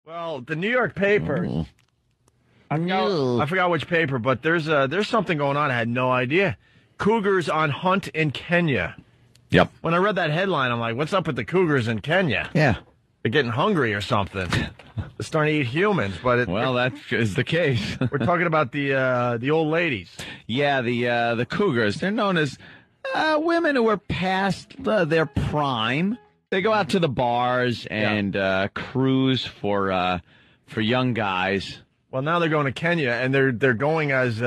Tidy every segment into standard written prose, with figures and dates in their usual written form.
Well, the New York paper. I forgot which paper, but there's something going on. I had no idea. Cougars on hunt in Kenya. Yep. When I read that headline, I'm like, what's up with the cougars in Kenya? Yeah. They're getting hungry or something. They're starting to eat humans. Well, that is the case. We're talking about the old ladies. Yeah, the cougars. They're known as women who are past their prime. They go out to the bars and cruise for young guys. Well, now they're going to Kenya, and they're going as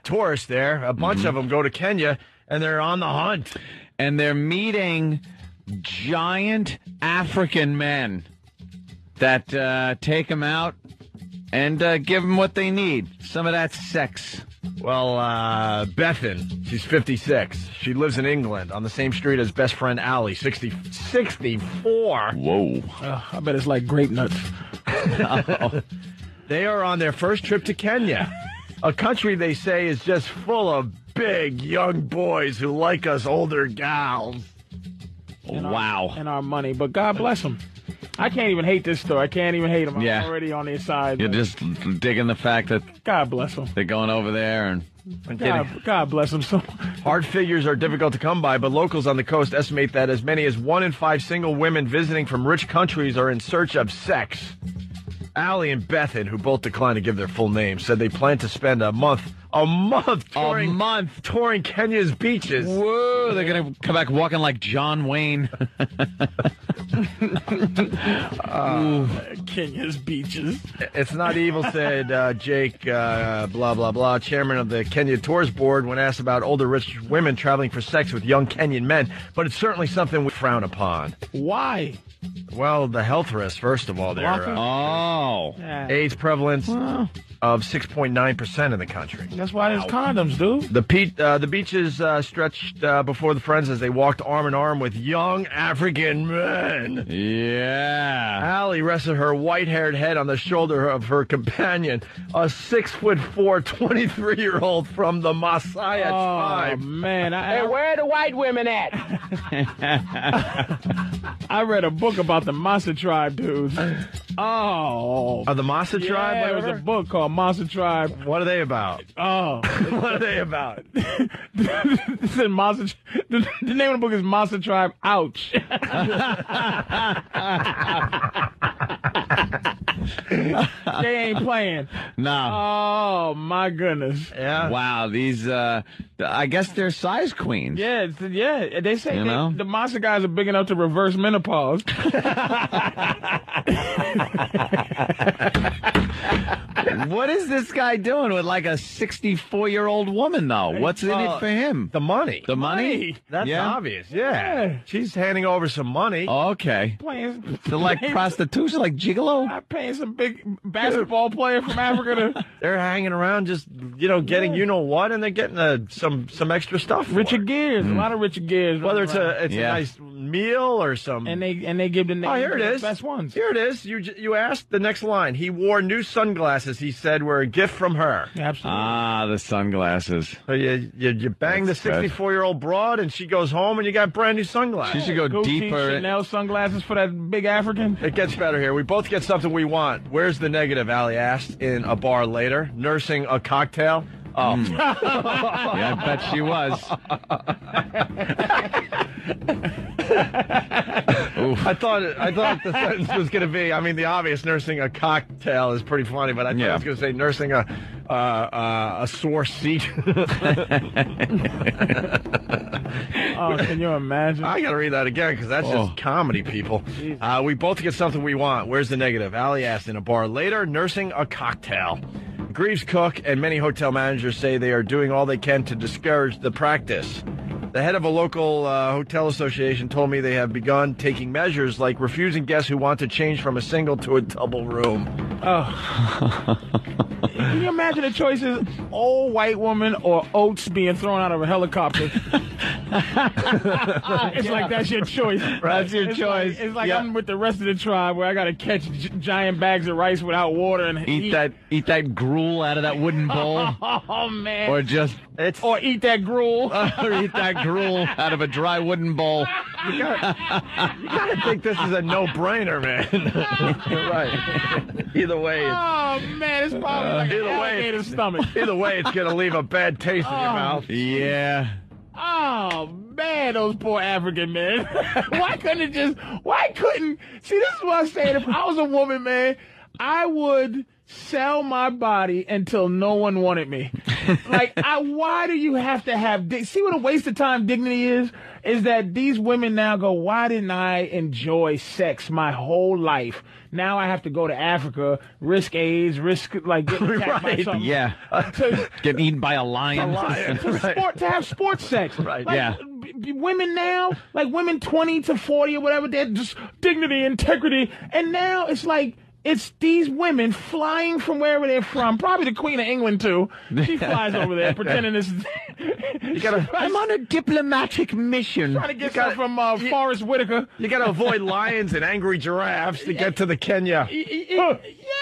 tourists there. A bunch of them go to Kenya, and they're on the hunt. And they're meeting giant African men that take them out and give them what they need. Some of that sex. Well, Bethan, she's 56. She lives in England on the same street as best friend Allie, 64. Whoa. I bet it's like grape nuts. They are on their first trip to Kenya, a country they say is just full of big young boys who like us older gals. Wow. And our money, but God bless them. I can't even hate this story. I can't even hate them. I'm already on their side. You're just digging the fact that God bless them. They're going over there and God bless them. So hard figures are difficult to come by, but locals on the coast estimate that as many as 1 in 5 single women visiting from rich countries are in search of sex. Allie and Bethan, who both declined to give their full names, said they plan to spend a month touring Kenya's beaches. Whoa, they're going to come back walking like John Wayne. Kenya's beaches. It's not evil, said Jake, blah, blah, blah, chairman of the Kenya Tours Board, when asked about older rich women traveling for sex with young Kenyan men. But it's certainly something we frown upon. Why? Well, the health risks, first of all, there. AIDS prevalence of 6.9% in the country. That's why there's condoms, dude. The beaches stretched before the friends as they walked arm in arm with young African men. Yeah. Allie rested her white-haired head on the shoulder of her companion, a 6'4", 23-year-old from the Maasai tribe. Oh, man. Hey, where are the white women at? I read a book about the Maasai tribe, dude. Oh. The Maasai tribe? Yeah, there was a book called Maasai Tribe. What are they about? Oh. What are they about? The name of the book is Maasai Tribe. Ouch. They ain't playing. No. Oh, my goodness. Yeah. Wow, these, I guess they're size queens. Yeah, they say the Maasai guys are big enough to reverse menopause. What is this guy doing with like a 64-year-old woman, though? What's in it for him? The money. The money? That's obvious, yeah. She's handing over some money. Okay. So like prostitution, like gigolo? I'm paying some big basketball player from Africa They're hanging around just, getting you-know-what, and they're getting some extra stuff. Richard Gere's, a lot of Richard Gere's. Whether it's a nice meal or some... And they give the name here it is. The best ones. Here it is. You asked the next line. He wore new sunglasses, he said, were a gift from her. Absolutely. Ah, the sunglasses. So you bang the 64-year-old broad, and she goes home, and you got brand new sunglasses. She should go Gucci, deeper. Chanel sunglasses for that big African. It gets better here. We both get something we want. Where's the negative, Allie asked in a bar later, nursing a cocktail. Oh. Yeah, I bet she was. I thought the sentence was going to be, the obvious nursing a cocktail is pretty funny, but I thought I was going to say nursing a sore seat. Oh, can you imagine? I got to read that again because that's just comedy, people. We both get something we want. Where's the negative? Allie asked in a bar later, nursing a cocktail. Greaves cook and many hotel managers say they are doing all they can to discourage the practice. The head of a local hotel association told me they have begun taking measures like refusing guests who want to change from a single to a double room. Oh. Can you imagine the choices? Old white woman or oats being thrown out of a helicopter? It's like that's your choice. That's your choice. It's like I'm with the rest of the tribe where I got to catch giant bags of rice without water and eat that gruel out of that wooden bowl. Oh man! Or eat that gruel. Or eat that gruel out of a dry wooden bowl. You gotta think this is a no-brainer, man. You're right. Either way. Oh man, it's probably like an alligator's stomach. Either way, it's gonna leave a bad taste in your mouth. Yeah. Oh man, those poor African men. Why couldn't see, this is what I'm saying. If I was a woman, man, I would sell my body until no one wanted me. Why do you have to have, see what a waste of time dignity is? Is that these women now go, why didn't I enjoy sex my whole life? Now I have to go to Africa, risk AIDS, getting attacked by something. Yeah. Getting eaten by a lion. To have sports sex. Right. Women now, like women 20 to 40 or whatever, they're just dignity, integrity. And now it's like, it's these women flying from wherever they're from, probably the Queen of England too. She flies over there pretending this. I'm on a diplomatic mission. Trying to get stuff from Forrest Whitaker. You got to avoid lions and angry giraffes to get to the Kenya. Yeah,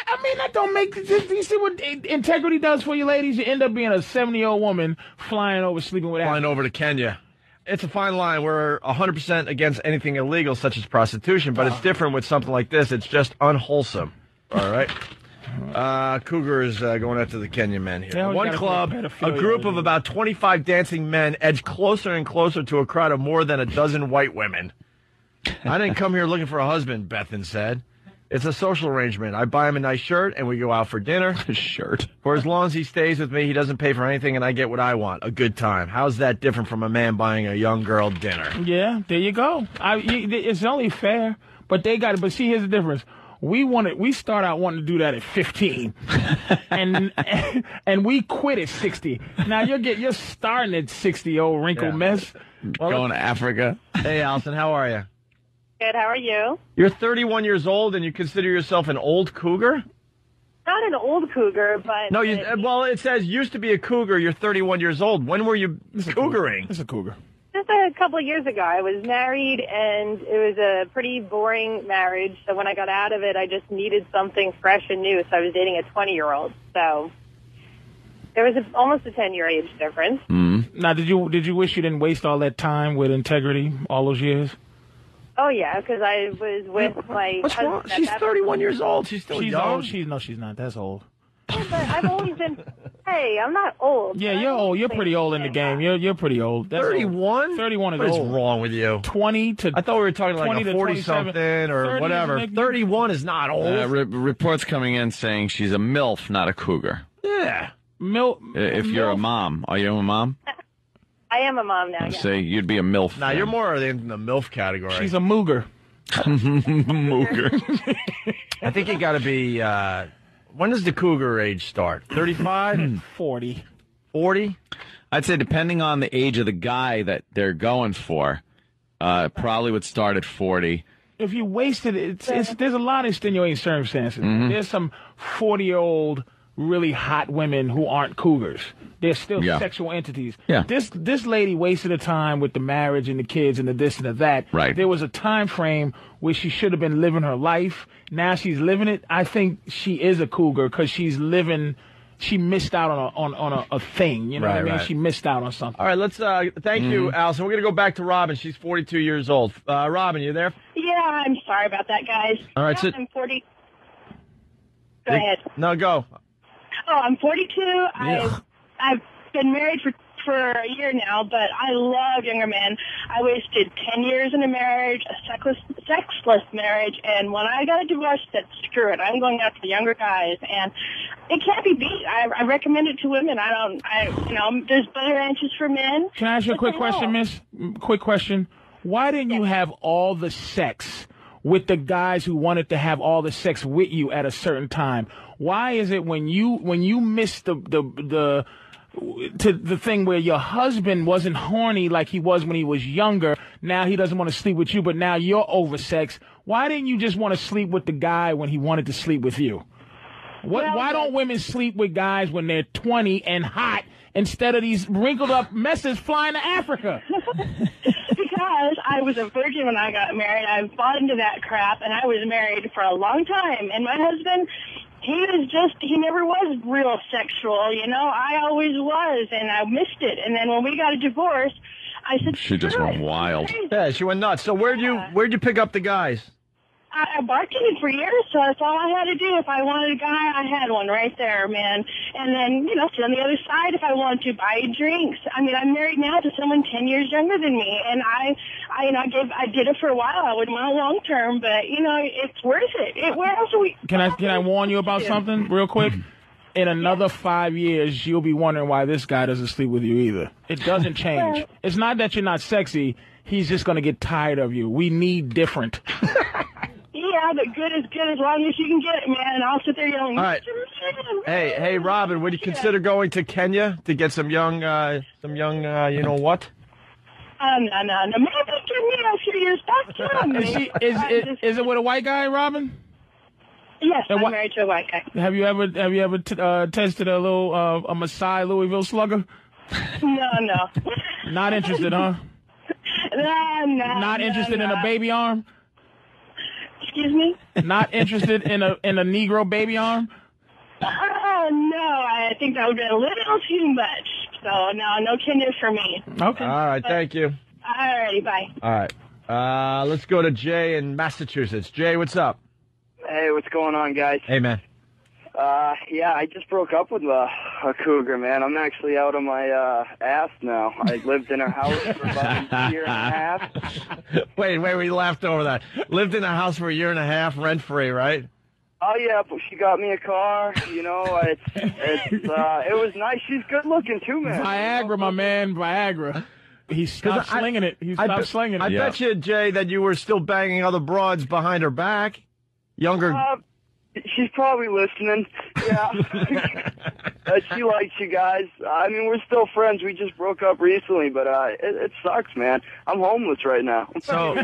I mean that don't make. You see what integrity does for you, ladies? You end up being a 70-year-old woman flying over, sleeping with. Flying over to Kenya. It's a fine line. We're 100% against anything illegal, such as prostitution, but it's different with something like this. It's just unwholesome. All right? Cougars going after the Kenyan men here. One club, a group of about 25 dancing men edge closer and closer to a crowd of more than a dozen white women. I didn't come here looking for a husband, Bethan said. It's a social arrangement. I buy him a nice shirt, and we go out for dinner. A shirt. For as long as he stays with me, he doesn't pay for anything, and I get what I want, a good time. How's that different from a man buying a young girl dinner? Yeah, there you go. It's only fair, but they got it. But see, here's the difference. We start out wanting to do that at 15, and we quit at 60. Now you're starting at 60, old wrinkled mess. Going to Africa. Hey, Allison, how are you? Good, how are you? You're 31 years old, and you consider yourself an old cougar? Not an old cougar, but... No, well, it says used to be a cougar. You're 31 years old. When were you cougaring? It's a cougar. Just a couple of years ago. I was married, and it was a pretty boring marriage. So when I got out of it, I just needed something fresh and new. So I was dating a 20-year-old. So there was almost a 10-year age difference. Mm-hmm. Now, did you wish you didn't waste all that time with integrity all those years? Oh, yeah, because I was with my What's husband. wrong? She's 31 years old. She's still young. Old. She's not. That's old. Yeah, but I've always been... Hey, I'm not old. Yeah, you're old. You're pretty old in the game. You're pretty old. 31? 31 is old. old. What is wrong with you? 20 to... I thought we were talking like a 40-something or whatever. 31 is not old. Reports coming in saying she's a MILF, not a cougar. Yeah. If you're a mom. Are you a mom? I am a mom now, yeah. Say you'd be a MILF. Now, you're more in the MILF category. She's a mooger. Mooger. I think you got to be... when does the cougar age start? 35? 40. 40? I'd say depending on the age of the guy that they're going for, probably would start at 40. If you wasted it, there's a lot of extenuating circumstances. Mm-hmm. There's some 40-year-old really hot women who aren't cougars. They're still sexual entities. Yeah. This lady wasted her time with the marriage and the kids and the this and the that. Right. There was a time frame where she should have been living her life. Now she's living it. I think she is a cougar because she's living. She missed out on a thing. You know what I mean? Right. She missed out on something. All right. Let's thank you, Allison. We're gonna go back to Robin. She's 42 years old. Robin, you there? Yeah, I'm sorry about that, guys. All right. Yeah, I'm 40. Go ahead. No, go. Oh, I'm 42. I've been married for a year now, but I love younger men. I wasted 10 years in a marriage, a sexless marriage, and when I got a divorce, I said, screw it. I'm going after the younger guys, and it can't be beat. I recommend it to women. There's better answers for men. Can I ask you a quick question, miss? Quick question. Why didn't you have all the sex with the guys who wanted to have all the sex with you at a certain time? Why is it when you missed the thing where your husband wasn't horny like he was when he was younger, now he doesn't want to sleep with you, but now you're oversexed? Why didn't you just want to sleep with the guy when he wanted to sleep with you? Why don't women sleep with guys when they're 20 and hot instead of these wrinkled up messes flying to Africa? Because I was a virgin when I got married. I bought into that crap, and I was married for a long time. And my husband, he never was real sexual, you know. I always was, and I missed it. And then when we got a divorce, I said, she just went wild. Yeah, she went nuts. So where'd you pick up the guys? I bartended for years, so that's all I had to do. If I wanted a guy, I had one right there, man. And then, you know, sit on the other side if I wanted to, buy drinks. I mean, I'm married now to someone 10 years younger than me, and I did it for a while. I wouldn't want a long term, but you know, it's worth it. Where else are we? Can I warn you about something real quick? In another 5 years, you'll be wondering why this guy doesn't sleep with you either. It doesn't change. It's not that you're not sexy. He's just going to get tired of you. We need different. Yeah, but good is good as long as you can get it, man. And I'll sit there yelling. All right. Hey, Robin, would you consider going to Kenya to get some young, you know what? No. Maybe Kenya a few years back. Is it with a white guy, Robin? Yes, I'm married to a white guy. Have you ever tested a little a Maasai Louisville slugger? No. Not interested, huh? No. Not interested in a baby arm? Excuse me? Not interested in a Negro baby arm? Oh, no. I think that would be a little too much. So, no Kenya for me. Okay. All right, thank you. All righty, bye. All right. Let's go to Jay in Massachusetts. Jay, what's up? Hey, what's going on, guys? Hey, man. Yeah, I just broke up with a cougar, man. I'm actually out on my ass now. I lived in her house for about a year and a half. Wait, we laughed over that. Lived in a house for a year and a half, rent-free, right? Oh, yeah, but she got me a car. You know, it was nice. She's good-looking, too, man. Viagra, my man, Viagra. He stopped slinging it. He stopped slinging it. I bet you, Jay, that you were still banging other broads behind her back. Younger. She's probably listening. Yeah. She likes you guys. I mean, we're still friends. We just broke up recently, but it sucks, man. I'm homeless right now. So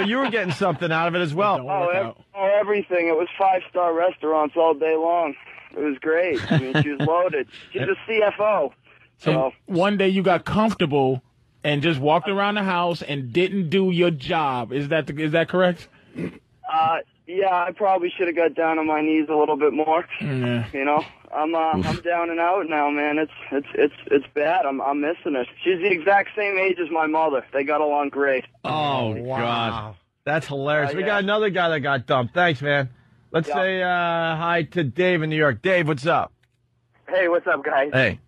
you were getting something out of it as well. Everything. It was 5-star restaurants all day long. It was great. I mean, she was loaded. She's a CFO. So one day you got comfortable and just walked around the house and didn't do your job. Is that correct? Yeah, I probably should have got down on my knees a little bit more. Yeah. You know, I'm down and out now, man. It's bad. I'm missing it. She's the exact same age as my mother. They got along great. Oh, wow. God. That's hilarious. We got another guy that got dumped. Thanks, man. Let's say hi to Dave in New York. Dave, what's up? Hey, what's up, guys? Hey.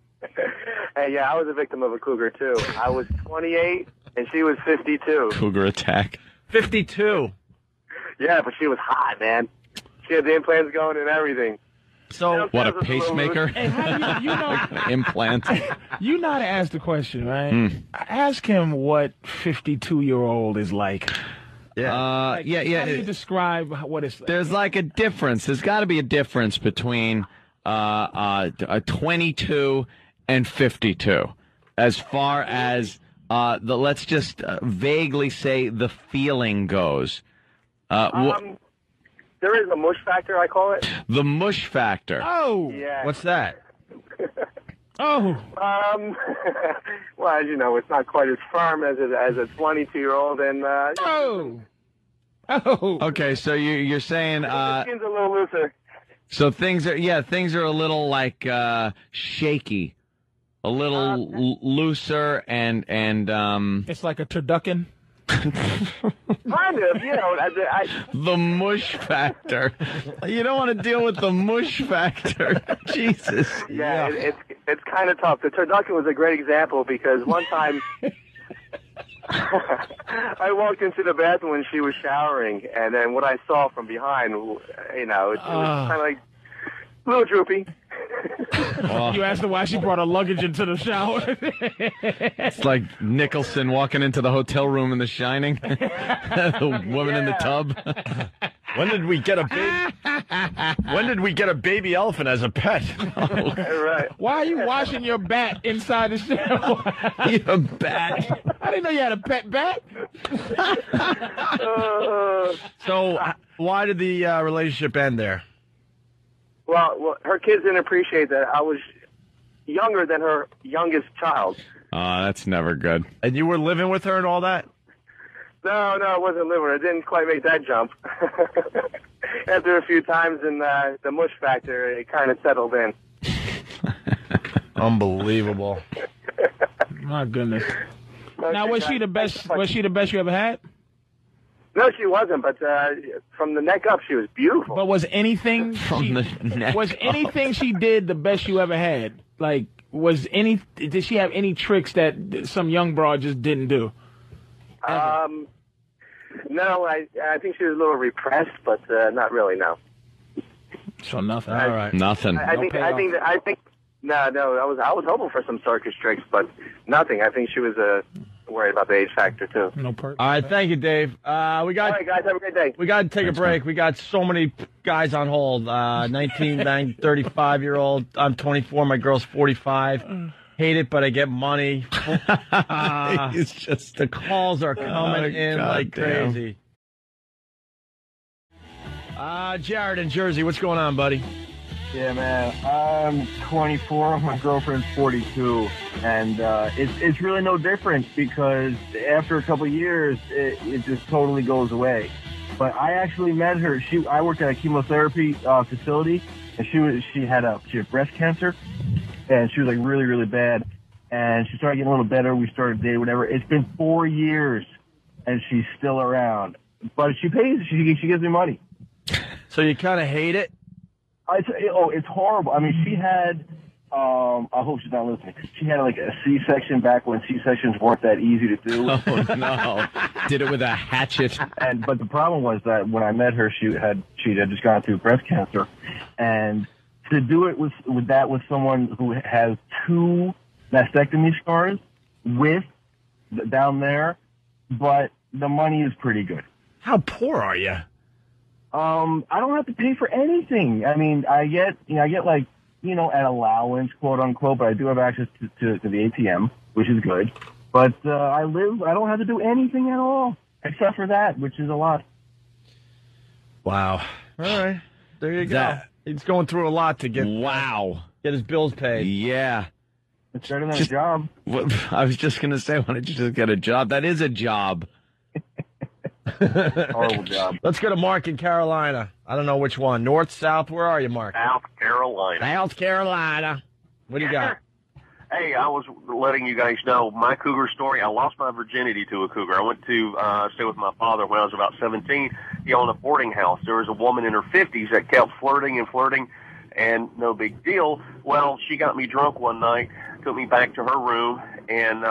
Hey, yeah, I was a victim of a cougar, too. I was 28, and she was 52. Cougar attack. 52. Yeah, but she was hot, man. She had the implants going and everything. So what, a pacemaker? Hey, how do you know implant? You know how to ask the question, right? Ask him what 52-year-old is like. Yeah. How do you describe what it's like? There's like a difference. There's got to be a difference between 22 and 52, as far as let's just vaguely say the feeling goes. There is a mush factor, I call it. The mush factor. Oh, yeah. What's that? Oh. Well, as you know, it's not quite as firm as a 22-year-old, and Oh. Okay, so you're saying the skin's a little looser. So things are a little like shaky, a little looser, and It's like a turducken. Kind of, you know. The mush factor. You don't want to deal with the mush factor. Jesus. Yeah, it's kind of tough. The turducken was a great example because one time I walked into the bathroom when she was showering, and then what I saw from behind, you know, it was kind of like a little droopy. You asked her why she brought her luggage into the shower. It's like Nicholson walking into the hotel room in The Shining. The woman in the tub. When did we get a baby? When did we get a baby elephant as a pet? Right. Why are you washing your bat inside the shower? Your bat. I didn't know you had a pet bat. So, why did the relationship end there? Well, her kids didn't appreciate that I was younger than her youngest child. Oh, that's never good. And you were living with her and all that? No, I wasn't living. I didn't quite make that jump. After a few times in the mush factor, it kind of settled in. Unbelievable. My goodness. Now, was she the best? Was she the best you ever had? No, she wasn't. But from the neck up, she was beautiful. But was anything Neck she did the best you ever had? Like, did she have any tricks that some young broad just didn't do? No, I think she was a little repressed, but not really. No. So nothing. All right. Nothing. I think. No. I was hoping for some circus tricks, but nothing. I think she was worried about the age factor too. No perk. All right, thank you, Dave. All right, guys, have a great day. We got to take a break. We got so many guys on hold. 19, 35-year-old. I'm 24. My girl's 45. Hate it, but I get money. It's just The calls are coming in like crazy. Jared in Jersey, what's going on, buddy? Yeah, man. I'm 24. My girlfriend's 42, and it's really no different because after a couple of years, it just totally goes away. But I actually met her. I worked at a chemotherapy facility, and she had breast cancer, and she was like really, really bad. And she started getting a little better. We started dating, whatever. It's been 4 years, and she's still around. But she pays. She gives me money. So you kind of hate it? It's horrible. I mean, she had, I hope she's not listening. She had like a C-section back when C-sections weren't that easy to do. Oh, no. Did it with a hatchet. But the problem was that when I met her, she had just gone through breast cancer. And to do it with someone who has 2 mastectomy scars down there, but the money is pretty good. How poor are you? I don't have to pay for anything. I mean, I get like, an allowance, quote unquote, but I do have access to the ATM, which is good. But I don't have to do anything at all except for that, which is a lot. Wow. All right. There you go. He's going through a lot to get his bills paid. Yeah. It's better than a job. I was just going to say, why don't you just get a job? That is a job. Horrible job. Let's go to Mark in Carolina. I don't know which one. North, south? Where are you, Mark? South Carolina. South Carolina. What do you got? Hey, I was letting you guys know my cougar story. I lost my virginity to a cougar. I went to stay with my father when I was about 17. He owned a boarding house. There was a woman in her 50s that kept flirting, and no big deal. Well, she got me drunk one night, took me back to her room, and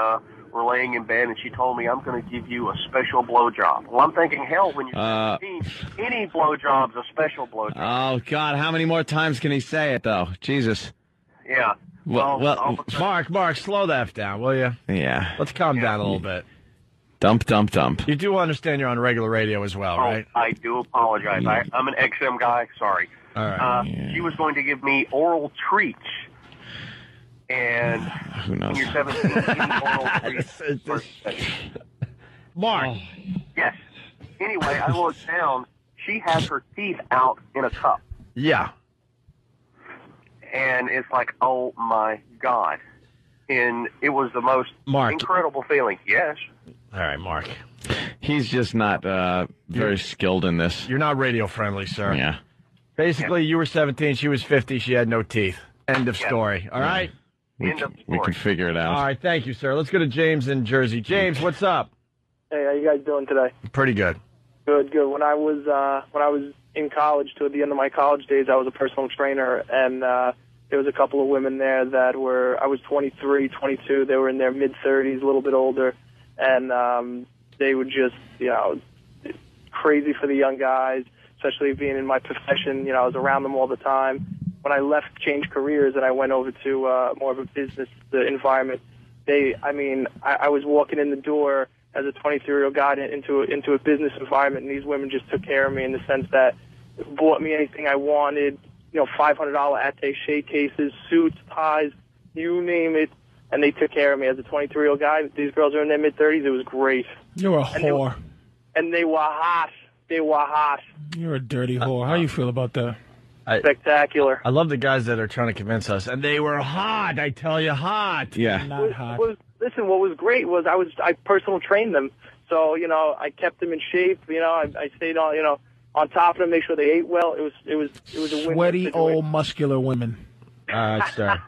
we're laying in bed, and she told me, I'm going to give you a special blowjob. Well, I'm thinking, hell, when you're 17, any blowjob's a special blowjob. Oh, God, how many more times can he say it, though? Jesus. Yeah. Well, Mark, slow that F down, will you? Yeah. Let's calm down a little bit. Dump. You do understand you're on regular radio as well, right? I do apologize. Yeah. I'm an XM guy. Sorry. All right. She was going to give me oral treats. And who knows? when you're 17, oral treats. Mark. Yes. Anyway, I looked down. She has her teeth out in a cup. Yeah. And it's like, oh, my God. And it was the most incredible feeling. Yes. All right, Mark. He's just not very skilled in this. You're not radio friendly, sir. Yeah. Basically, you were 17, she was 50, she had no teeth. End of story. All right? We can figure it out. All right, thank you, sir. Let's go to James in Jersey. James, what's up? Hey, how you guys doing today? Pretty good. Good. When I was in college, toward the end of my college days, I was a personal trainer, and there was a couple of women there that I was 23, 22. They were in their mid-30s, a little bit older, and they were just, crazy for the young guys, especially being in my profession. I was around them all the time. When I left, changed careers, and I went over to more of a business environment, I was walking in the door as a 23-year-old guy into a business environment, and these women just took care of me in the sense that bought me anything I wanted, $500 attaché cases, suits, ties, you name it, and they took care of me as a 23-year-old guy. These girls are in their mid-30s. It was great. You're a whore. And they were hot. They were hot. You're a dirty whore. How you feel about that? spectacular. I love the guys that are trying to convince us, and they were hot. I tell you, hot. Yeah. Not hot. Listen, what was great was I personal trained them. So, I kept them in shape. I stayed on top of them, make sure they ate well. It was a win-win Sweaty, situation. old, muscular women. Sir.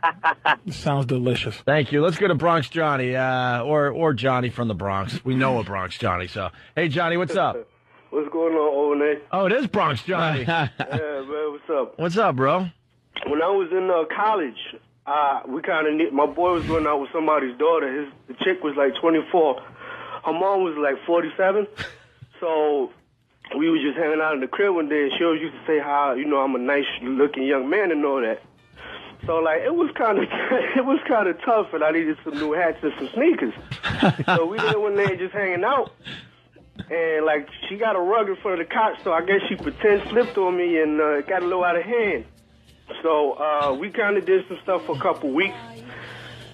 Sounds delicious. Thank you. Let's go to Bronx Johnny, or Johnny from the Bronx. We know a Bronx Johnny. So, hey, Johnny, what's up? What's going on, old Nate? Oh, it is Bronx Johnny. Yeah, man, what's up? What's up, bro? When I was in college, my boy was going out with somebody's daughter. The chick was like 24. Her mom was like 47. So we was just hanging out in the crib one day, and she always used to say how, I'm a nice-looking young man and all that. So, it was kind of tough, and I needed some new hats and some sneakers. So we there one day just hanging out, and, she got a rug in front of the couch, so I guess she pretend slipped on me, and it got a little out of hand. So we kind of did some stuff for a couple weeks.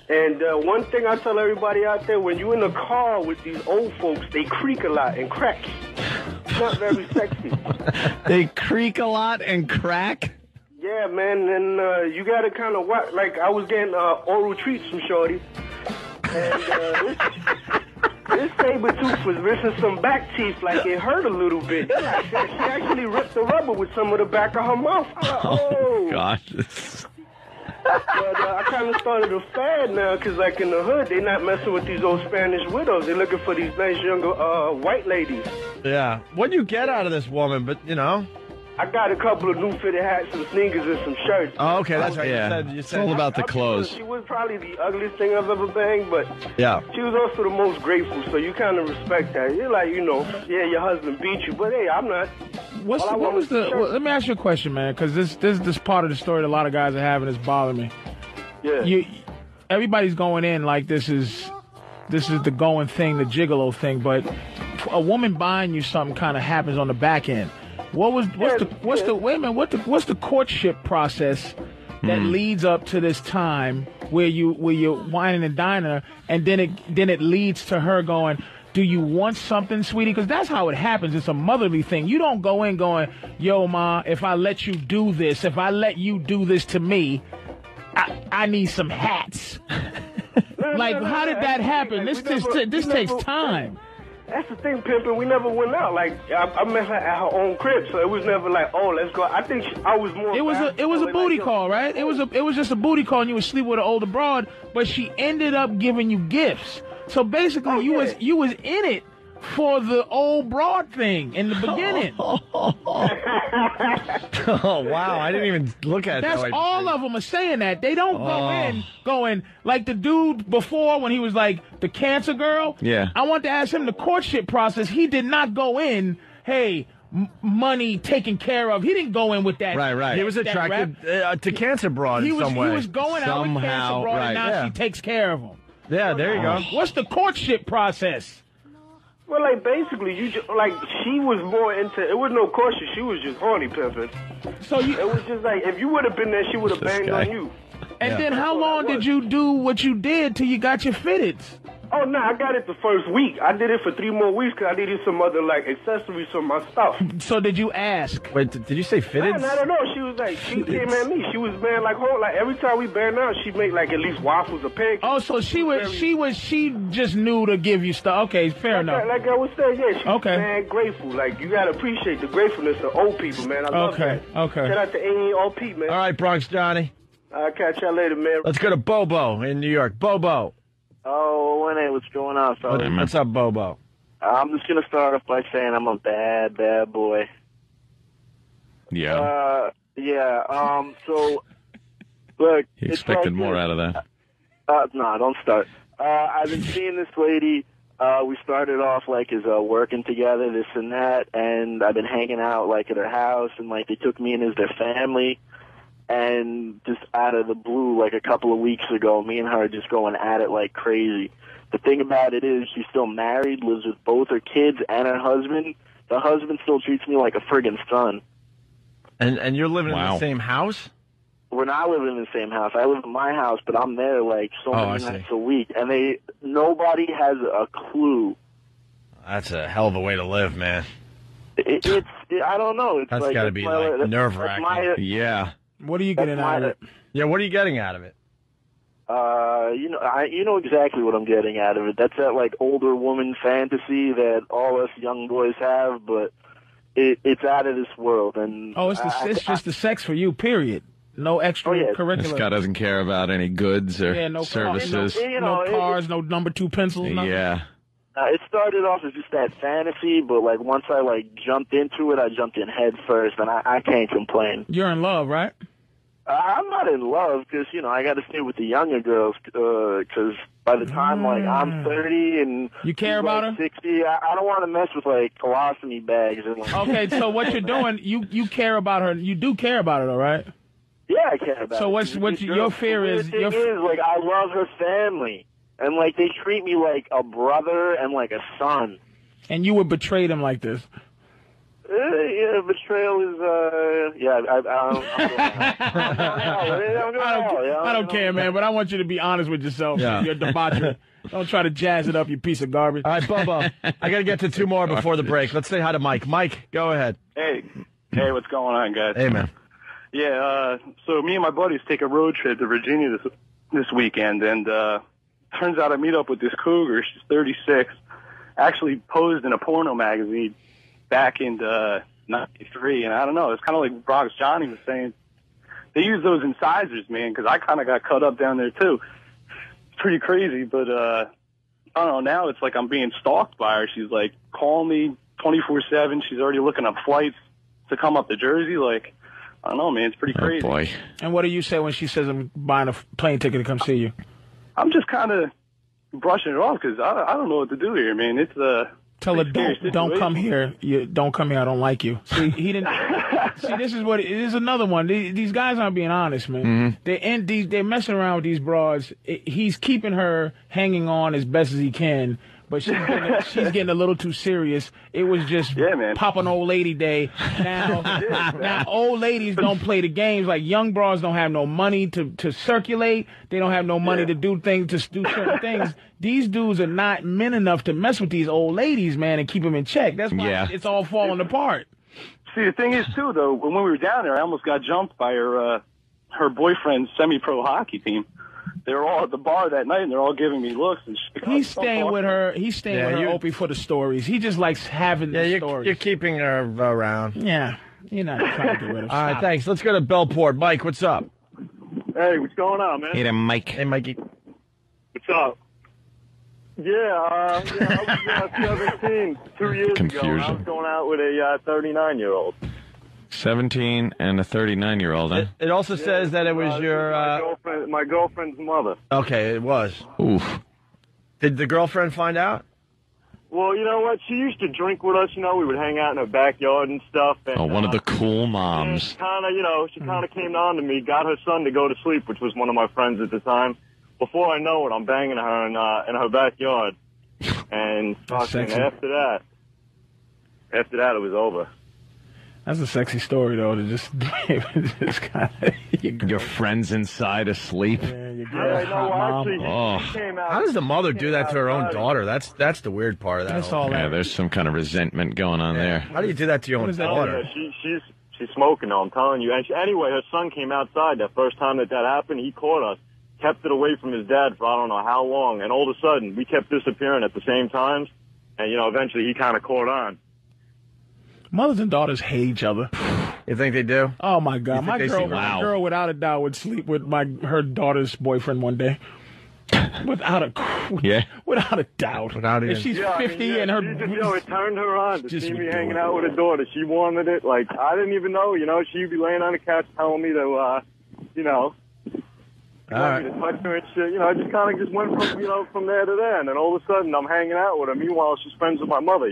And one thing I tell everybody out there, when you're in a car with these old folks, they creak a lot and crack. It's not very sexy. They creak a lot and crack? Yeah, man, and you got to kind of watch. I was getting oral treats from Shorty, and this saber tooth was missing some back teeth, it hurt a little bit. She actually ripped the rubber with some of the back of her mouth. Oh, gosh. But I kind of started a fad now, because, in the hood, they're not messing with these old Spanish widows. They're looking for these nice, younger white ladies. Yeah. What'd you get out of this woman? But, I got a couple of new fitted hats, some sneakers, and some shirts. Oh, okay, that's right. Yeah. You said it's all about the clothes. She was probably the ugliest thing I've ever banged, but yeah, she was also the most grateful, so you kind of respect that. You're like, yeah, your husband beat you, but hey, I'm not. Let me ask you a question, man, because this part of the story that a lot of guys are having is bothering me. Yeah. Everybody's going in like this is the going thing, the gigolo thing, but a woman buying you something kind of happens on the back end. What's the courtship process that leads up to this time where you're whining and dining her, and then it leads to her going, do you want something, sweetie? Because that's how it happens. It's a motherly thing. You don't go in going, yo, ma, if I let you do this, if I let you do this to me, I need some hats. How did that happen? This takes time. That's the thing, pimping. We never went out. I met her at her own crib, so it was never let's go. I think I was more. It was a booty call, right? It was just a booty call, and you would sleep with an older broad, but she ended up giving you gifts. So basically, you was in it for the old broad thing in the beginning. Oh wow, I didn't even look at it that way. That's all of them are saying that. They don't go in going like the dude before when he was like the cancer girl. Yeah. I want to ask him the courtship process. He did not go in, hey, money taken care of. He didn't go in with that. Right. He was attracted to cancer broad in some way. He was going out with cancer broad, and now she takes care of him. Yeah, there you go. What's the courtship process? Well, basically, she was more into, it was no courtship, she was just horny pimping. So it was just if you would have been there, she would have banged on you. And then how long did you do what you did till you got your fitteds? Oh, no, I got it the first week. I did it for 3 more weeks because I needed some other, accessories for my stuff. So did you ask? Wait, did you say fitted? No, I don't know. She was she came at me. She was, man, every time we banged out, she'd make, at least waffles or pancakes. Oh, so she just knew to give you stuff. Okay, fair enough. Like I was saying, yeah, she was, man, grateful. You got to appreciate the gratefulness of old people, man. I love that. Okay. Shout out to AARP, man. All right, Bronx Johnny. I'll catch y'all later, man. Let's go to Bobo in New York. Bobo. Oh, what's going on, fellas? What's up, Bobo? I'm just going to start off by saying I'm a bad, bad boy. Yeah. So, look. He expected more out of that. No, don't start. I've been seeing this lady. We started off, as working together, this and that, and I've been hanging out, at her house, and, they took me in as their family. And just out of the blue, a couple of weeks ago, me and her just going at it like crazy. The thing about it is she's still married, lives with both her kids and her husband. The husband still treats me like a friggin' son. And you're living in the same house? We're not living in the same house. I live in my house, but I'm there so many nights a week. And nobody has a clue. That's a hell of a way to live, man. I don't know. It's That's like, got to be like nerve-wracking. Yeah. What are you getting out of it? Yeah, what are you getting out of it? You know exactly what I'm getting out of it. That's that like older woman fantasy that all us young boys have, but it's out of this world. And it's just the sex for you. Period. No extra curricular. This guy doesn't care about any goods or no services. No cars, no number 2 pencils. Nothing. Yeah. It started off as just that fantasy, but like once I like jumped into it, I jumped in head first, and I can't complain. You're in love, right? I'm not in love because, I got to stay with the younger girls because by the time, like, I'm 30 and... You care about her? 60, I don't want to mess with, like, colostomy bags. And, like, okay, so what you're doing, you care about her. You do care about her, though, right? Yeah, I care about her. So what's your fear is... The thing is, like, I love her family. And, like, they treat me like a brother and like a son. And you would betray them like this? Yeah, betrayal is, I don't care, man, but I want you to be honest with yourself. Yeah. You're a debauchery. Don't try to jazz it up, you piece of garbage. All right, Bubba, I got to get to 2 more before the break. Let's say hi to Mike. Mike, go ahead. Hey, what's going on, guys? Hey, man. Yeah, so me and my buddies take a road trip to Virginia this weekend, and turns out I meet up with this cougar. She's 36, actually posed in a porno magazine back in 93, and I don't know, it's kind of like Bronx Johnny was saying. They use those incisors, man, because I kind of got cut up down there, too. It's pretty crazy, but I don't know, now it's like I'm being stalked by her. She's, like, calling me 24/7. She's already looking up flights to come up to Jersey. Like, I don't know, man, it's pretty crazy. Oh, boy. And what do you say when she says I'm buying a plane ticket to come see you? I'm just kind of brushing it off because I don't know what to do here, man. It's Tell her don't come here. Don't come here. I don't like you. See, he didn't. See, this is what it is. Another one. These guys aren't being honest, man. Mm-hmm. They're messing around with these broads. He's keeping her hanging on as best as he can, but she's getting a little too serious. It was just popping old lady day. Now old ladies don't play the games. Like young broads don't have no money to circulate. They don't have no money to do certain things. These dudes are not men enough to mess with these old ladies, man, and keep them in check. That's why it's all falling apart. See, the thing is, too, though, when we were down there, I almost got jumped by her boyfriend's semi-pro hockey team. They were all at the bar that night, and they're all giving me looks. And shit. He's staying with her. He's staying with her, Opie, for the stories. He just likes having the stories. You're keeping her around. Yeah. You're not trying to get rid of her. All right, thanks. Let's go to Bellport. Mike, what's up? Hey, what's going on, man? Hey, Mike. Hey, Mikey. What's up? Yeah, I was 17 2 years ago. And I was going out with a 39-year-old. 17 and a 39-year-old, huh? It also says that it was your... my girlfriend's mother. Okay, it was. Oof. Did the girlfriend find out? Well, you know what? She used to drink with us. We would hang out in her backyard and stuff. And, one of the cool moms. She kind of came on to me, got her son to go to sleep, which was one of my friends at the time. Before I know it, I'm banging her in her backyard. And fucking after that, it was over. That's a sexy story, though, to just kind of... Your friend's inside asleep. How does the mother do that to her own daughter? That's the weird part of that. That's all. Yeah, there's some kind of resentment going on there. How do you do that to your own daughter? She's smoking, though, I'm telling you. And anyway, her son came outside that first time that happened. He caught us, kept it away from his dad for I don't know how long. And all of a sudden, we kept disappearing at the same times. And, eventually he kind of caught on. Mothers and daughters hate each other. You think they do? Oh, my God. My girl, without a doubt, would sleep with her daughter's boyfriend one day. Without a doubt. If she's 50 and her... it turned her on to see me hanging out with her daughter. She wanted it. Like, I didn't even know, she'd be laying on the couch telling me to, All right. me to touch her and shit. I just kind of went from, from there to there. And then all of a sudden, I'm hanging out with her. Meanwhile, she's friends with my mother,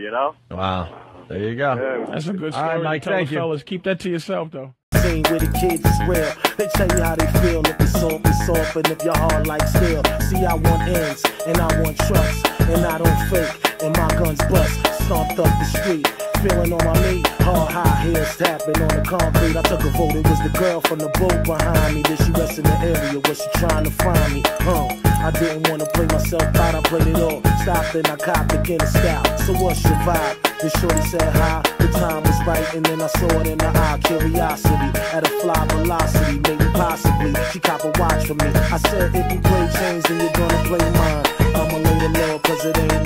Wow. There you go. Yeah. That's a good story. All right, Mike, thank you. Fellas, keep that to yourself, though. Same with the kids as well. They tell you how they feel. If it's soft, it's soft. And if your heart like steel. See, I want ends and I want trust. And I don't fake. And my guns bust. Stomped up the street. Feeling on my knee. Hard high heels tapping on the concrete. I took a vote. It was the girl from the boat behind me. Did she rest in the area? Was she trying to find me? I didn't want to play myself out. I played it all. Stopped and I copped again in style. So what's your vibe? Then shorty said hi, the time was right, and then I saw it in her eye. Curiosity at a fly velocity, maybe possibly she cop a watch for me. I said if you play chains, then you're gonna play mine. I'ma lay the low, cause it ain't